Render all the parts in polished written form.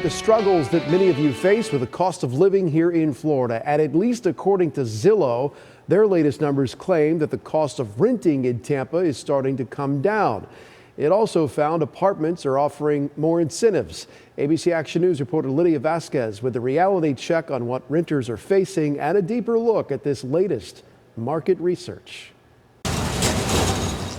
the struggles that many of you face with the cost of living here in Florida. And at least according to Zillow, their latest numbers claim that the cost of renting in Tampa is starting to come down. It also found apartments are offering more incentives. ABC Action News reporter Lydia Vasquez with a reality check on what renters are facing and a deeper look at this latest market research.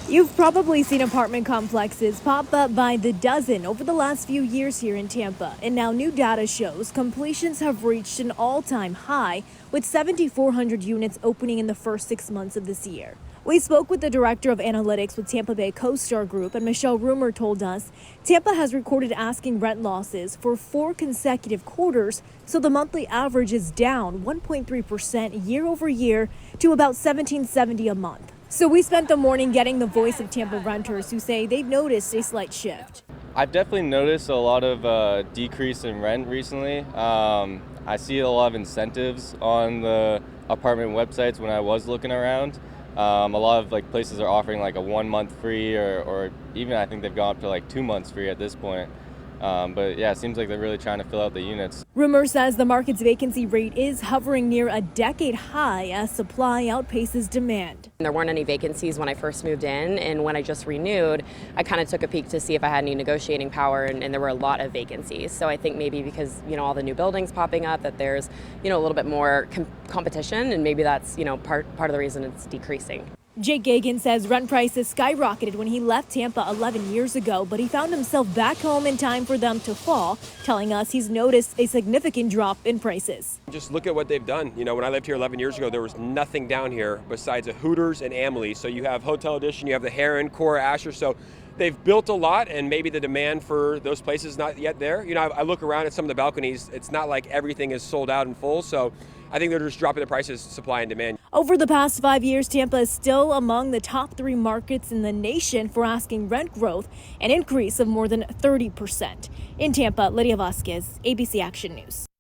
You've probably seen apartment complexes pop up by the dozen over the last few years here in Tampa. And now new data shows completions have reached an all-time high, with 7,400 units opening in the first 6 months of this year. We spoke with the director of analytics with Tampa Bay CoStar Group, and Michelle Rumer told us Tampa has recorded asking rent losses for 4 consecutive quarters, so the monthly average is down 1.3% year over year to about $1,770 a month. So we spent the morning getting the voice of Tampa renters who say they've noticed a slight shift. I've definitely noticed a lot of decrease in rent recently. I see a lot of incentives on the apartment websites when I was looking around. A lot of places are offering like a 1 month free or even I think they've gone up to like 2 months free at this point. But yeah, it seems like they're really trying to fill out the units. Rumer says the market's vacancy rate is hovering near a decade high as supply outpaces demand. There weren't any vacancies when I first moved in, and when I just renewed, I kind of took a peek to see if I had any negotiating power, and there were a lot of vacancies. So I think maybe because, all the new buildings popping up, that there's, a little bit more competition, and maybe that's, part of the reason it's decreasing. Jake Gagan says rent prices skyrocketed when he left Tampa 11 years ago, but he found himself back home in time for them to fall, telling us he's noticed a significant drop in prices. Just look at what they've done. When I lived here 11 years ago, there was nothing down here besides a Hooters and Emily. So you have Hotel Edition, you have the Heron, Cora, Asher. So they've built a lot, and maybe the demand for those places is not yet there. I look around at some of the balconies. It's not like everything is sold out in full. So I think they're just dropping the prices, supply and demand. Over the past 5 years, Tampa is still among the top 3 markets in the nation for asking rent growth, an increase of more than 30%. In Tampa, Lydia Vasquez, ABC Action News.